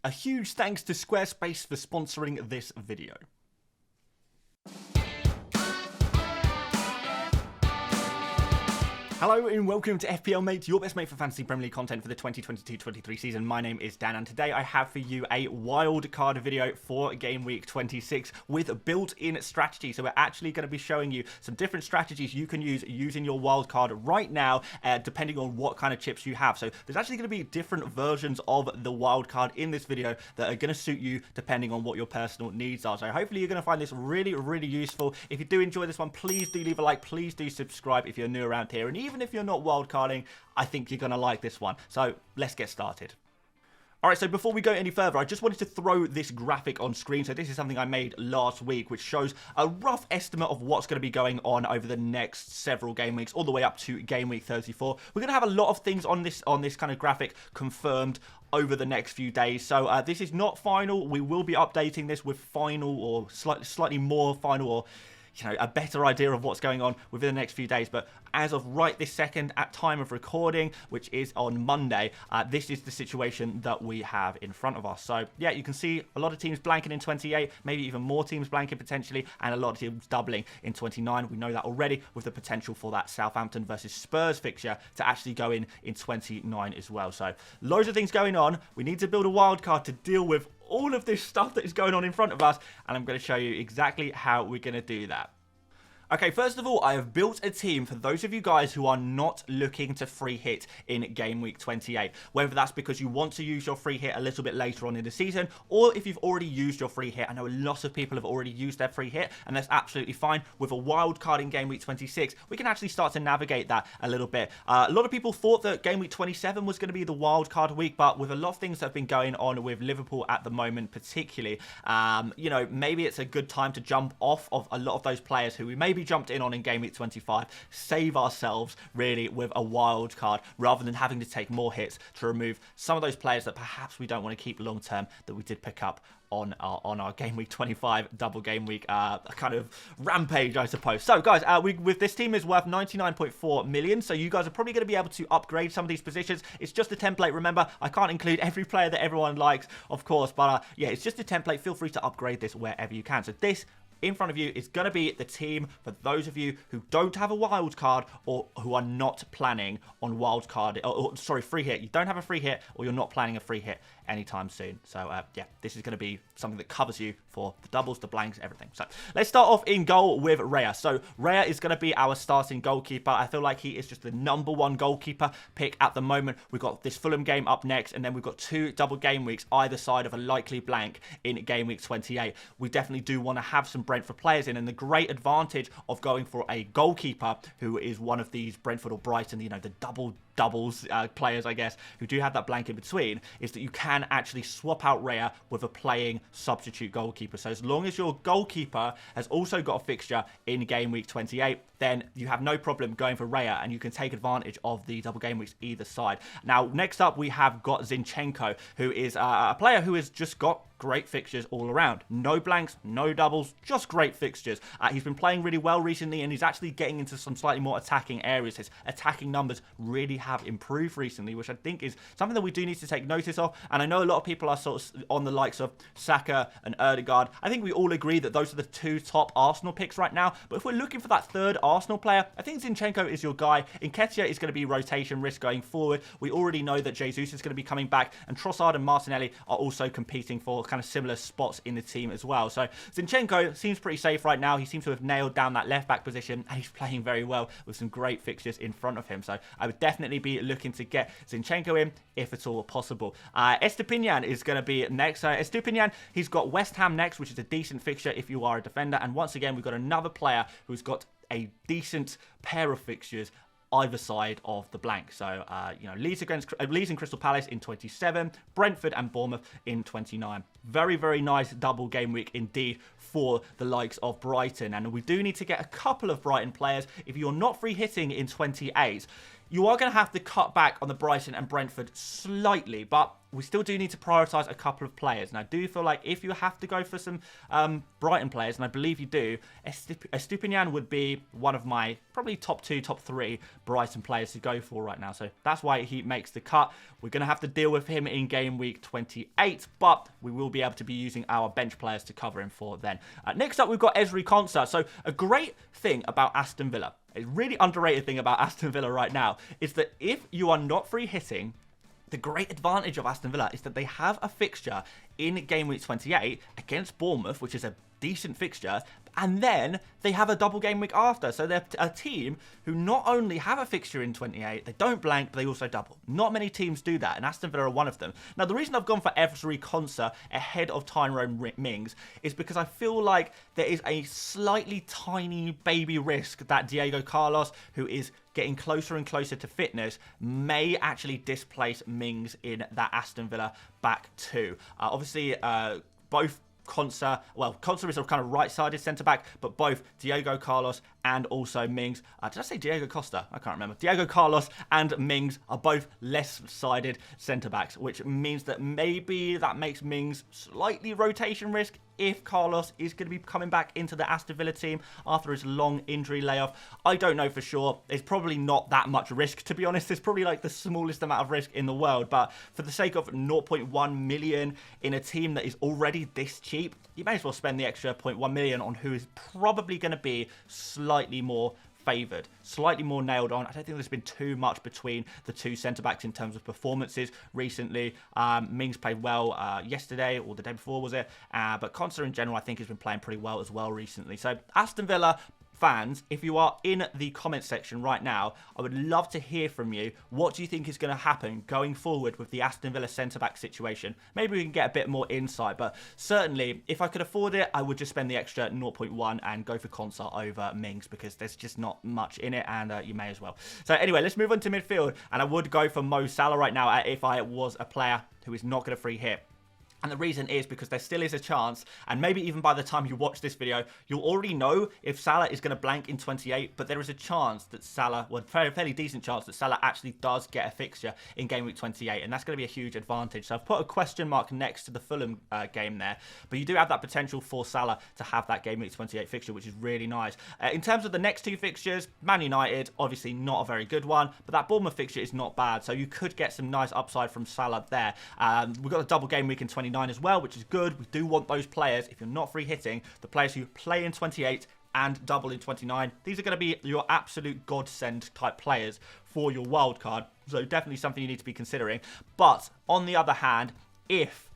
A huge thanks to Squarespace for sponsoring this video. Hello and welcome to FPL Mate, your best mate for fantasy Premier League content for the 2022-23 season. My name is Dan and today I have for you a wild card video for game week 26 with built-in strategy. So we're actually going to be showing you some different strategies you can use using your wild card right now, depending on what kind of chips you have. So there's actually going to be different versions of the wild card in this video that are going to suit you depending on what your personal needs are. So hopefully you're going to find this really useful. If you do enjoy this one, please do leave a like, please do subscribe if you're new around here, and even if you're not wildcarding, I think you're going to like this one. So let's get started. Alright, so before we go any further, I just wanted to throw this graphic on screen. So this is something I made last week, which shows a rough estimate of what's going to be going on over the next several game weeks, all the way up to game week 34. We're going to have a lot of things on this kind of graphic confirmed over the next few days. So this is not final. We will be updating this with final or slightly more final, or a better idea of what's going on within the next few days. But as of right this second, at time of recording, which is on Monday, this is the situation that we have in front of us. So yeah, you can see a lot of teams blanking in 28, maybe even more teams blanking potentially, and a lot of teams doubling in 29. We know that already, with the potential for that Southampton versus Spurs fixture to actually go in 29 as well. So loads of things going on. We need to build a wild card to deal with all of this stuff that is going on in front of us, and I'm going to show you exactly how we're going to do that. Okay, first of all, I have built a team for those of you guys who are not looking to free hit in game week 28. Whether that's because you want to use your free hit a little bit later on in the season, or if you've already used your free hit. I know a lot of people have already used their free hit, and that's absolutely fine. With a wild card in game week 26, we can actually start to navigate that a little bit. A lot of people thought that game week 27 was going to be the wild card week, but with a lot of things that have been going on with Liverpool at the moment, particularly, maybe it's a good time to jump off of a lot of those players who we maybe jumped in on in game week 25, save ourselves really with a wild card rather than having to take more hits to remove some of those players that perhaps we don't want to keep long term that we did pick up on our game week 25 double game week kind of rampage, I suppose. So guys, with this team is worth 99.4 million, so you guys are probably going to be able to upgrade some of these positions. It's just a template. Remember, I can't include every player that everyone likes, of course, but yeah, it's just a template. Feel free to upgrade this wherever you can. So this in front of you is going to be the team for those of you who don't have a wild card or who are not planning on wild card, sorry, free hit. You don't have a free hit, or you're not planning a free hit anytime soon. So yeah, this is going to be something that covers you for the doubles, the blanks, everything. So let's start off in goal with Raya. So Raya is going to be our starting goalkeeper. I feel like he is just the #1 goalkeeper pick at the moment. We've got this Fulham game up next, and then we've got 2 double game weeks either side of a likely blank in game week 28. We definitely do want to have some Brentford players in, and the great advantage of going for a goalkeeper who is one of these Brentford or Brighton, the doubles players, I guess, who do have that blank in between, is that you can actually swap out Raya with a playing substitute goalkeeper. So as long as your goalkeeper has also got a fixture in game week 28, then you have no problem going for Raya, and you can take advantage of the double game weeks either side. Now, next up, we have got Zinchenko, who is a player who has just got great fixtures all around. No blanks, no doubles, just great fixtures. He's been playing really well recently, and he's actually getting into some slightly more attacking areas. His attacking numbers really have improved recently, which I think is something that we do need to take notice of. And I know a lot of people are sort of on the likes of Saka and Ødegaard. I think we all agree that those are the 2 top Arsenal picks right now. But if we're looking for that third Arsenal player, I think Zinchenko is your guy. Nketiah is going to be rotation risk going forward. We already know that Jesus is going to be coming back, and Trossard and Martinelli are also competing for kind of similar spots in the team as well. So Zinchenko seems pretty safe right now. He seems to have nailed down that left back position, and he's playing very well with some great fixtures in front of him. So I would definitely be looking to get Zinchenko in if at all possible. Estupiñán is going to be next. Estupiñán, he's got West Ham next, which is a decent fixture if you are a defender. And once again, we've got another player who's got a decent pair of fixtures either side of the blank. So, Leeds and Crystal Palace in 27, Brentford and Bournemouth in 29. Very nice double game week indeed for the likes of Brighton. And we do need to get a couple of Brighton players. If you're not free hitting in 28, you are going to have to cut back on the Brighton and Brentford slightly, but we still do need to prioritise a couple of players. And I do feel like if you have to go for some Brighton players, and I believe you do, Estupinian would be one of my probably top 2, top 3 Brighton players to go for right now. So that's why he makes the cut. We're going to have to deal with him in game week 28, but we will be able to be using our bench players to cover him for then. Next up, we've got Ezri Konsa. So a great thing about Aston Villa, a really underrated thing about Aston Villa right now, is that if you are not free hitting, the great advantage of Aston Villa is that they have a fixture in game week 28 against Bournemouth, which is a decent fixture, and then they have a double game week after. So they're a team who not only have a fixture in 28, they don't blank, but they also double. Not many teams do that, and Aston Villa are one of them. Now, the reason I've gone for Ezri Konsa ahead of Tyrone Mings is because I feel like there is a slightly tiny baby risk that Diego Carlos, who is getting closer and closer to fitness, may actually displace Mings in that Aston Villa back two. Obviously, both Konsa is a kind of right-sided centre-back, but both Diego Carlos and also Mings, did I say Diego Costa? I can't remember. Diego Carlos and Mings are both less-sided centre-backs, which means that maybe that makes Mings slightly rotation risk if Carlos is going to be coming back into the Aston Villa team after his long injury layoff. I don't know for sure. It's probably not that much risk, to be honest. It's probably like the smallest amount of risk in the world, but for the sake of 0.1 million in a team that is already this cheap, you may as well spend the extra 0.1 million on who is probably going to be slightly more favoured, slightly more nailed on. I don't think there's been too much between the two centre-backs in terms of performances recently. Mings played well yesterday, or the day before, was it? But Konsa in general, I think, has been playing pretty well as well recently. So Aston Villa fans, if you are in the comment section right now, I would love to hear from you. What do you think is going to happen going forward with the Aston Villa centre-back situation? Maybe we can get a bit more insight, but certainly, if I could afford it, I would just spend the extra 0.1 and go for Konsa over Mings, because there's just not much in it, and you may as well. So anyway, let's move on to midfield, and I would go for Mo Salah right now if I was a player who is not going to free hit. And the reason is because there still is a chance, and maybe even by the time you watch this video, you'll already know if Salah is going to blank in 28, but there is a chance that Salah, well, fairly decent chance that Salah actually does get a fixture in game week 28, and that's going to be a huge advantage. So I've put a question mark next to the Fulham game there, but you do have that potential for Salah to have that game week 28 fixture, which is really nice. In terms of the next two fixtures, Man United, obviously not a very good one, but that Bournemouth fixture is not bad, so you could get some nice upside from Salah there. We've got a double game week in 29 as well, which is good. We do want those players, if you're not free hitting, the players who play in 28 and double in 29. These are going to be your absolute godsend type players for your wild card. So definitely something you need to be considering. But on the other hand, if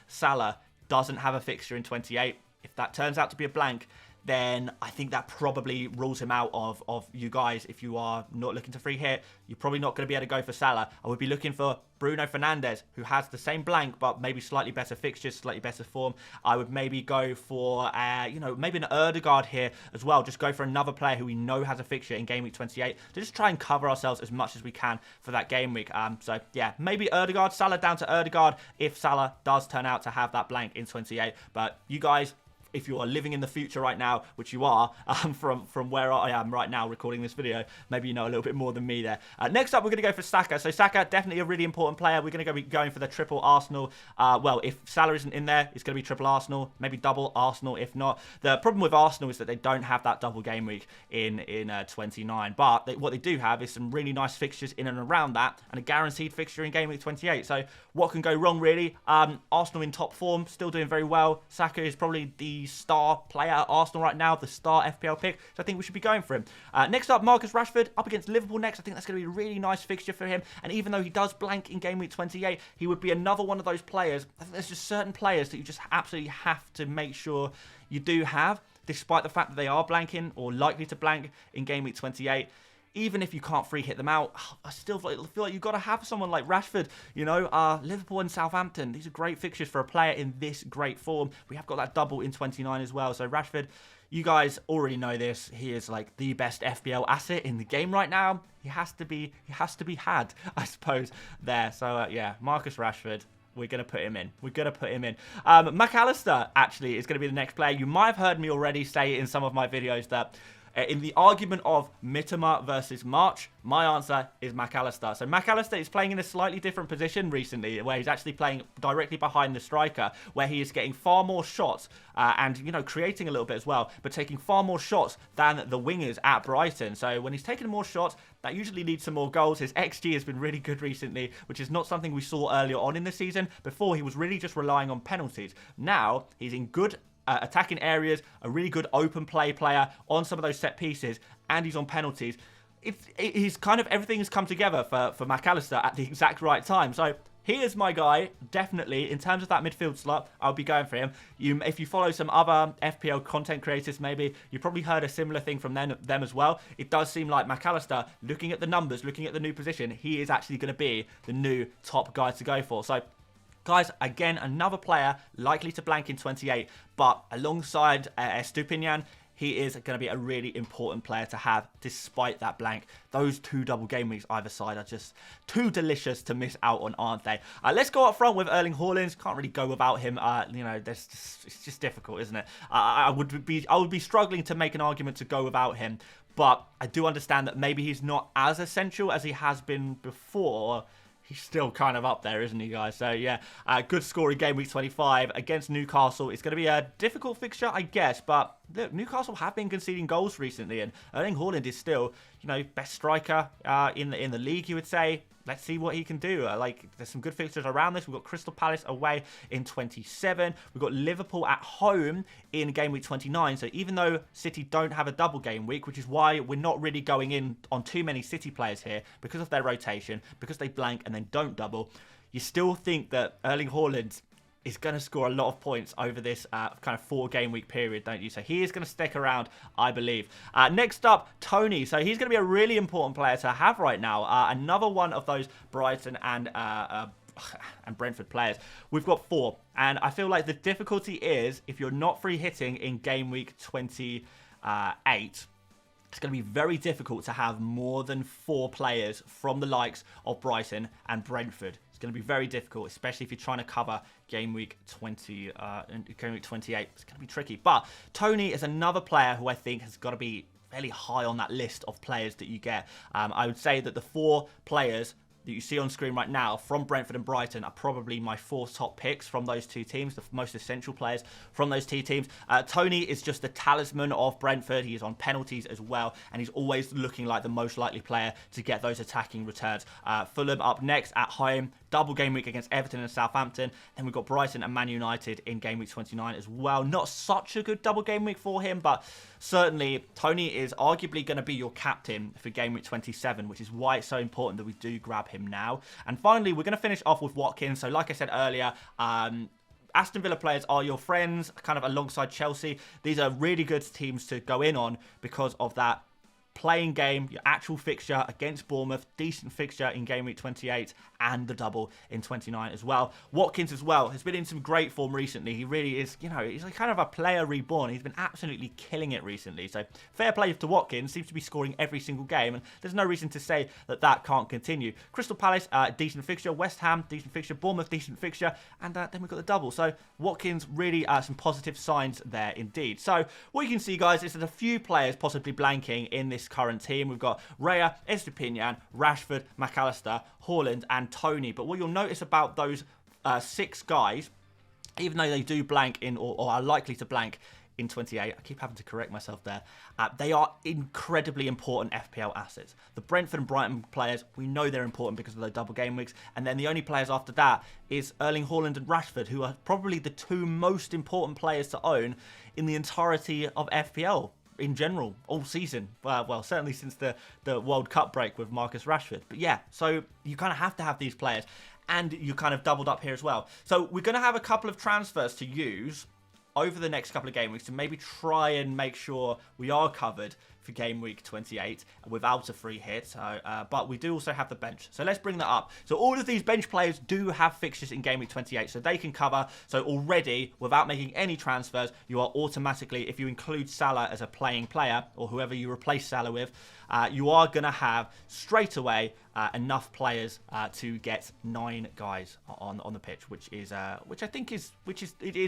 Salah doesn't have a fixture in 28, if that turns out to be a blank, then I think that probably rules him out of you guys. If you are not looking to free hit, you're probably not going to be able to go for Salah. I would be looking for Bruno Fernandes, who has the same blank, but maybe slightly better fixtures, slightly better form. I would maybe go for, maybe an Ødegaard here as well. Just go for another player who we know has a fixture in game week 28 to just try and cover ourselves as much as we can for that game week. So, yeah, maybe Ødegaard, Salah down to Ødegaard if Salah does turn out to have that blank in 28. But you guys, if you are living in the future right now, which you are, from where I am right now recording this video, maybe you know a little bit more than me there. Next up, we're going to go for Saka. So Saka, definitely a really important player. We're going to be going for the triple Arsenal. Well, if Salah isn't in there, it's going to be triple Arsenal, maybe double Arsenal if not. The problem with Arsenal is that they don't have that double game week in 29. But what they do have is some really nice fixtures in and around that, and a guaranteed fixture in game week 28. So what can go wrong, really? Arsenal in top form, still doing very well. Saka is probably the star player at Arsenal right now, the star FPL pick, so I think we should be going for him. Next up, Marcus Rashford up against Liverpool next. I think that's going to be a really nice fixture for him, and even though he does blank in game week 28, he would be another one of those players. I think there's just certain players that you just absolutely have to make sure you do have, despite the fact that they are blanking or likely to blank in game week 28. Even if you can't free hit them out, I still feel like you've got to have someone like Rashford. You know, Liverpool and Southampton, these are great fixtures for a player in this great form. We have got that double in 29 as well. So Rashford, you guys already know this. He is like the best FPL asset in the game right now. He has to be had, I suppose, there. So yeah, Marcus Rashford. We're going to put him in. McAllister, actually, is going to be the next player. You might have heard me already say in some of my videos that In the argument of Mitoma versus March, my answer is McAllister. So McAllister is playing in a slightly different position recently, where he's actually playing directly behind the striker, where he is getting far more shots and, you know, creating a little bit as well, but taking far more shots than the wingers at Brighton. So when he's taking more shots, that usually leads to more goals. His XG has been really good recently, which is not something we saw earlier on in the season. Before, he was really just relying on penalties. Now, he's in good attacking areas, a really good open play player on some of those set pieces, and he's on penalties. He's kind of, everything has come together for McAllister at the exact right time. So he is my guy, definitely. In terms of that midfield slot, I'll be going for him. If you follow some other FPL content creators, maybe, you probably heard a similar thing from them as well. It does seem like McAllister, looking at the numbers, looking at the new position, he is actually going to be the new top guy to go for. So, guys, again, another player likely to blank in 28, but alongside Estupinian, he is going to be a really important player to have despite that blank. Those 2 double game weeks either side are just too delicious to miss out on, aren't they? Let's go up front with Erling Haaland. Can't really go without him. You know, it's just difficult, isn't it? I would be struggling to make an argument to go without him, but I do understand that maybe he's not as essential as he has been before. He's still kind of up there, isn't he, guys? So, yeah, good score in game week 25 against Newcastle. It's going to be a difficult fixture, I guess, but look, Newcastle have been conceding goals recently, and Erling Haaland is still, you know, best striker in the league, you would say. Let's see what he can do. There's some good fixtures around this. We've got Crystal Palace away in 27. We've got Liverpool at home in game week 29. So even though City don't have a double game week, which is why we're not really going in on too many City players here because of their rotation, because they blank and then don't double, you still think that Erling Haaland is going to score a lot of points over this kind of 4 game week period, don't you? So he is going to stick around, I believe. Next up, Tony. So he's going to be a really important player to have right now. Another one of those Brighton and Brentford players. We've got 4. And I feel like the difficulty is if you're not free hitting in game week 28, it's going to be very difficult to have more than 4 players from the likes of Brighton and Brentford. It's going to be very difficult, especially if you're trying to cover game week 28. It's going to be tricky. But Tony is another player who I think has got to be fairly high on that list of players that you get. I would say that the 4 players that you see on screen right now from Brentford and Brighton are probably my 4 top picks from those 2 teams, the most essential players from those 2 teams. Tony is just the talisman of Brentford. He is on penalties as well, and he's always looking like the most likely player to get those attacking returns. Fulham up next at home, double game week against Everton and Southampton. Then we've got Brighton and Man United in game week 29 as well. Not such a good double game week for him, but certainly Tony is arguably going to be your captain for game week 27, which is why it's so important that we do grab him now. And finally, we're going to finish off with Watkins. So like I said earlier, Aston Villa players are your friends, kind of alongside Chelsea. These are really good teams to go in on because of that playing game, your actual fixture against Bournemouth, decent fixture in game week 28, and the double in 29 as well. Watkins as well has been in some great form recently. He really is, you know, he's like kind of a player reborn. He's been absolutely killing it recently. So fair play to Watkins, seems to be scoring every single game, and there's no reason to say that that can't continue. Crystal Palace, decent fixture. West Ham, decent fixture. Bournemouth, decent fixture. And then we've got the double. So Watkins, really some positive signs there indeed. So what you can see, guys, is that a few players possibly blanking in this current team. We've got Raya, Estupinian, Rashford, McAllister, Haaland, and Tony. But what you'll notice about those 6 guys, even though they do blank in or are likely to blank in 28, I keep having to correct myself there, they are incredibly important FPL assets. The Brentford and Brighton players, we know they're important because of the double game weeks, and then the only players after that is Erling Haaland and Rashford, who are probably the 2 most important players to own in the entirety of FPL in general all season. Well, certainly since the World Cup break with Marcus Rashford. But yeah, so you kind of have to have these players, and you kind of doubled up here as well. So we're going to have a couple of transfers to use over the next couple of game weeks to maybe try and make sure we are covered for game week 28 without a free hit. But we do also have the bench. So let's bring that up. So all of these bench players do have fixtures in game week 28, so they can cover. So already, without making any transfers, you are automatically, if you include Salah as a playing player, or whoever you replace Salah with, you are going to have straight away enough players to get 9 guys on the pitch, which I think is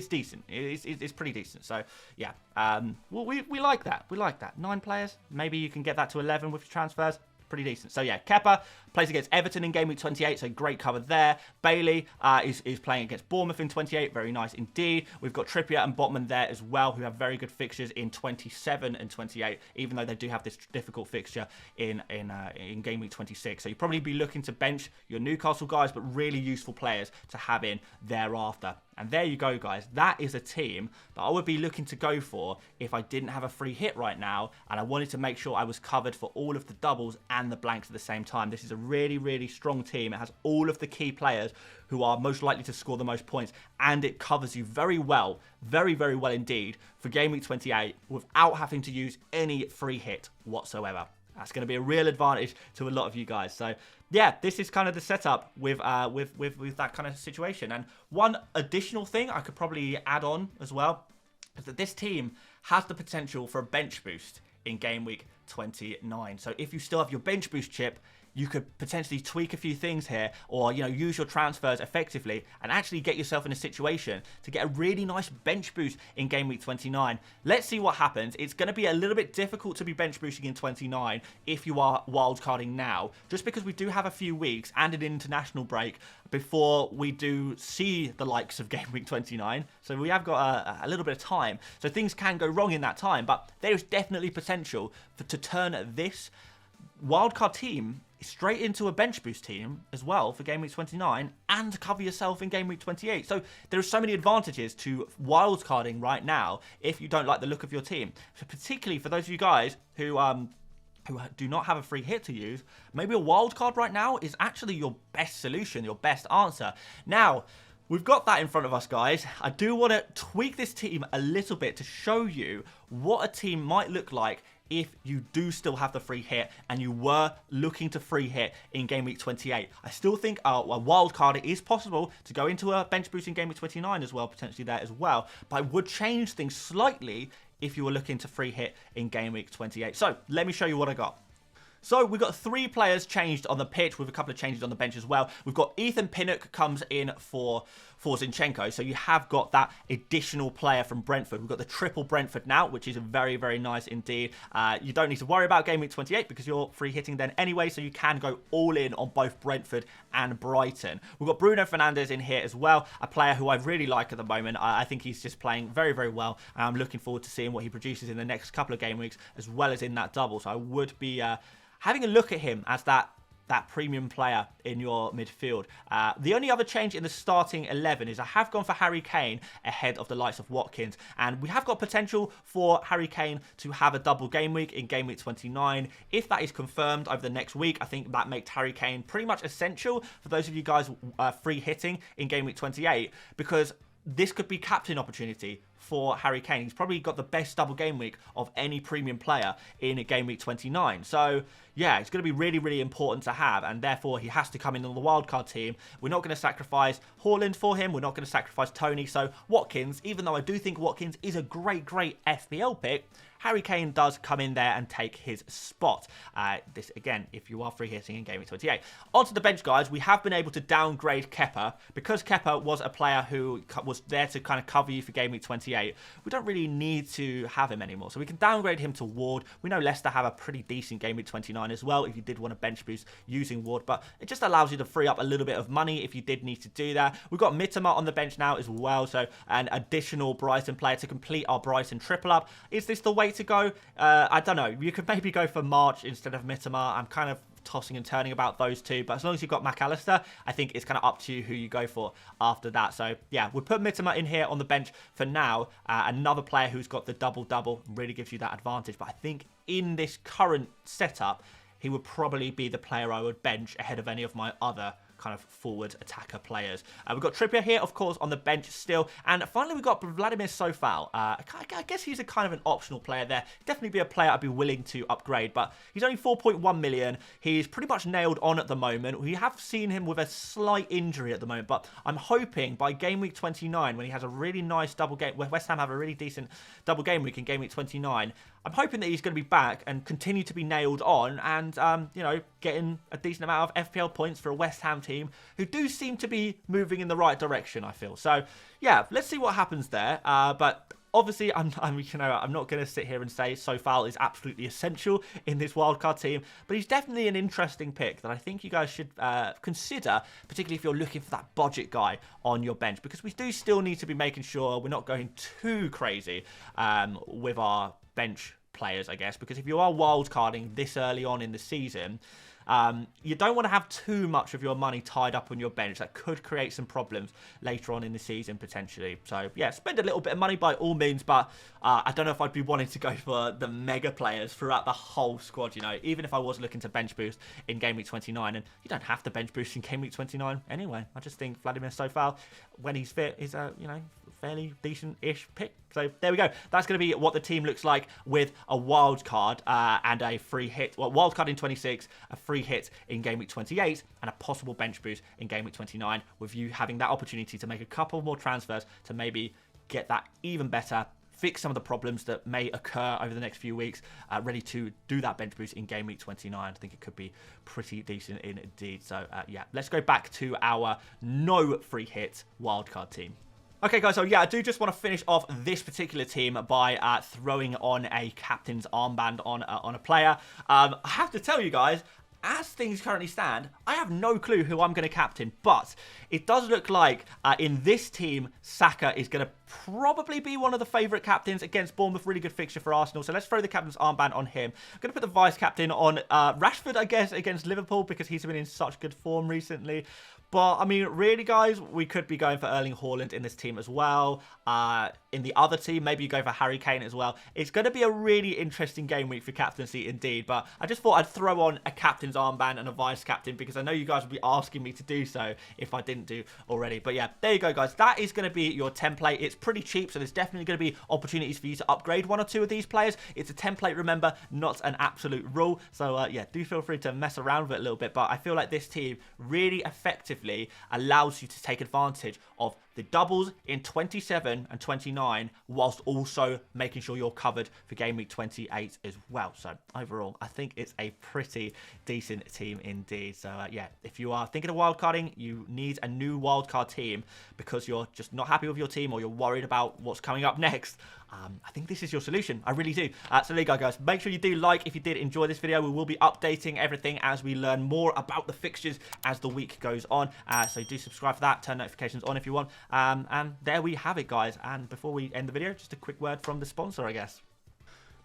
decent. It's pretty decent. So yeah, well, we like that. We like that. 9 players. players. Maybe you can get that to 11 with transfers. Pretty decent. So yeah, Kepa plays against Everton in game week 28, so great cover there. Bailey is playing against Bournemouth in 28, very nice indeed. We've got Trippier and Botman there as well, who have very good fixtures in 27 and 28, even though they do have this difficult fixture in game week 26. So you'll probably be looking to bench your Newcastle guys, but really useful players to have in thereafter. And there you go, guys. That is a team that I would be looking to go for if I didn't have a free hit right now, and I wanted to make sure I was covered for all of the doubles and the blanks at the same time. This is a really, really strong team. It has all of the key players who are most likely to score the most points, and it covers you very well, very, very well indeed for game week 28 without having to use any free hit whatsoever. That's going to be a real advantage to a lot of you guys. So yeah, this is kind of the setup with that kind of situation. And one additional thing I could probably add on as well is that this team has the potential for a bench boost in game week 29. So if you still have your bench boost chip, you could potentially tweak a few things here, or use your transfers effectively and actually get yourself in a situation to get a really nice bench boost in game week 29. Let's see what happens. It's going to be a little bit difficult to be bench boosting in 29 if you are wildcarding now, just because we do have a few weeks and an international break before we do see the likes of game week 29. So we have got a little bit of time. So things can go wrong in that time, but there is definitely potential to turn this wildcard team straight into a bench boost team as well for game week 29 and cover yourself in game week 28. So there are so many advantages to wildcarding right now if you don't like the look of your team. So particularly for those of you guys who do not have a free hit to use, maybe a wildcard right now is actually your best solution, your best answer. Now, we've got that in front of us, guys. I do want to tweak this team a little bit to show you what a team might look like if you do still have the free hit and you were looking to free hit in game week 28. I still think a wild card, it is possible to go into a bench boost in game week 29 as well, potentially there as well, but I would change things slightly if you were looking to free hit in game week 28. So let me show you what I got. So we've got 3 players changed on the pitch with a couple of changes on the bench as well. We've got Ethan Pinnock comes in for Zinchenko. So you have got that additional player from Brentford. We've got the triple Brentford now, which is very, very nice indeed. You don't need to worry about game week 28 because you're free hitting then anyway. So you can go all in on both Brentford and Brighton. We've got Bruno Fernandes in here as well, a player who I really like at the moment. I think he's just playing very, very well. And I'm looking forward to seeing what he produces in the next couple of game weeks as well as in that double. So I would be having a look at him as that premium player in your midfield. The only other change in the starting 11 is I have gone for Harry Kane ahead of the likes of Watkins. And we have got potential for Harry Kane to have a double game week in game week 29. If that is confirmed over the next week, I think that makes Harry Kane pretty much essential for those of you guys free hitting in game week 28, because this could be captain opportunity for Harry Kane. He's probably got the best double game week of any premium player in a game week 29. So yeah, it's going to be really, really important to have, and therefore he has to come in on the wildcard team. We're not going to sacrifice Haaland for him. We're not going to sacrifice Tony. So Watkins, even though I do think Watkins is a great, great FPL pick, Harry Kane does come in there and take his spot. This, again, if you are free hitting in game week 28. Onto the bench, guys. We have been able to downgrade Kepa. Because Kepa was a player who was there to kind of cover you for game week 28, we don't really need to have him anymore. So we can downgrade him to Ward. We know Leicester have a pretty decent game week 29 as well if you did want to bench boost using Ward. But it just allows you to free up a little bit of money if you did need to do that. We've got Mitoma on the bench now as well. So an additional Brighton player to complete our Brighton triple up. Is this the way to go? I don't know. You could maybe go for March instead of Mitoma. I'm kind of tossing and turning about those two, but as long as you've got McAllister, I think it's kind of up to you who you go for after that. So yeah, we'll put Mitoma in here on the bench for now. Another player who's got the double-double really gives you that advantage, but I think in this current setup, he would probably be the player I would bench ahead of any of my other kind of forward attacker players. We've got Trippier here, of course, on the bench still. And finally, we've got Vladimir Sofal. I guess he's a kind of an optional player there. Definitely be a player I'd be willing to upgrade, but he's only 4.1 million. He's pretty much nailed on at the moment. We have seen him with a slight injury at the moment, but I'm hoping by game week 29, when he has a really nice double game, West Ham have a really decent double game week in game week 29, I'm hoping that he's going to be back and continue to be nailed on and, you know, getting a decent amount of FPL points for a West Ham team who do seem to be moving in the right direction, I feel. So, yeah, let's see what happens there. But Obviously, I'm not going to sit here and say Sofal is absolutely essential in this wildcard team, but he's definitely an interesting pick that I think you guys should consider, particularly if you're looking for that budget guy on your bench, because we do still need to be making sure we're not going too crazy with our bench players, I guess, because if you are wildcarding this early on in the season, you don't want to have too much of your money tied up on your bench. That could create some problems later on in the season, potentially. So, yeah, spend a little bit of money by all means, but I don't know if I'd be wanting to go for the mega players throughout the whole squad, you know, even if I was looking to bench boost in Game Week 29, and you don't have to bench boost in Game Week 29 anyway. I just think Vladimir Sofal, when he's fit, is a, you know, fairly decent-ish pick. So there we go. That's going to be what the team looks like with a wild card and a free hit. Well, wild card in 26, a free hit in Game Week 28, and a possible bench boost in Game Week 29, with you having that opportunity to make a couple more transfers to maybe get that even better, fix some of the problems that may occur over the next few weeks, ready to do that bench boost in Game Week 29. I think it could be pretty decent indeed. So, yeah, let's go back to our no free hit wildcard team. Okay, guys, so yeah, I do just want to finish off this particular team by throwing on a captain's armband on a player. I have to tell you guys, as things currently stand, I have no clue who I'm going to captain, but it does look like in this team, Saka is going to probably be one of the favourite captains against Bournemouth. Really good fixture for Arsenal, so let's throw the captain's armband on him. I'm going to put the vice-captain on Rashford, I guess, against Liverpool, because he's been in such good form recently. But, I mean, really, guys, we could be going for Erling Haaland in this team as well. In the other team, maybe you go for Harry Kane as well. It's going to be a really interesting game week for captaincy indeed. But I just thought I'd throw on a captain's armband and a vice-captain, because I know you guys would be asking me to do so if I didn't do already. But, yeah, there you go, guys. That is going to be your template. It's pretty cheap, so there's definitely going to be opportunities for you to upgrade one or two of these players. It's a template, remember, not an absolute rule. So, yeah, do feel free to mess around with it a little bit. But I feel like this team really effectively allows you to take advantage of the doubles in 27 and 29, whilst also making sure you're covered for Game Week 28 as well. So overall, I think it's a pretty decent team indeed. So yeah, if you are thinking of wildcarding, you need a new wildcard team because you're just not happy with your team, or you're worried about what's coming up next, I think this is your solution. I really do. So there you go, guys. Make sure you do like if you did enjoy this video. We will be updating everything as we learn more about the fixtures as the week goes on. So do subscribe for that. Turn notifications on if you want. And there we have it, guys. And before we end the video, just a quick word from the sponsor, I guess.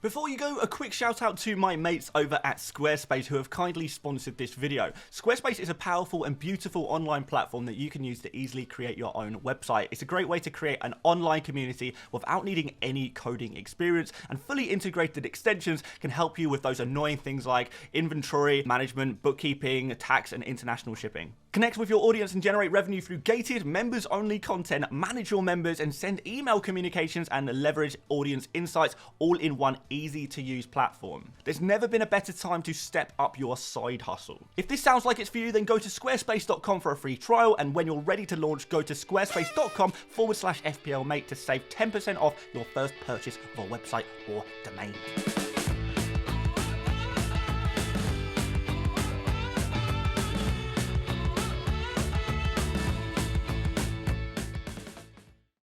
Before you go, a quick shout out to my mates over at Squarespace who have kindly sponsored this video. Squarespace is a powerful and beautiful online platform that you can use to easily create your own website. It's a great way to create an online community without needing any coding experience, and fully integrated extensions can help you with those annoying things like inventory management, bookkeeping, tax, and international shipping. Connect with your audience and generate revenue through gated, members-only content, manage your members, and send email communications and leverage audience insights all in one easy-to-use platform. There's never been a better time to step up your side hustle. If this sounds like it's for you, then go to squarespace.com for a free trial, and when you're ready to launch, go to squarespace.com/FPL Mate to save 10% off your first purchase of a website or domain.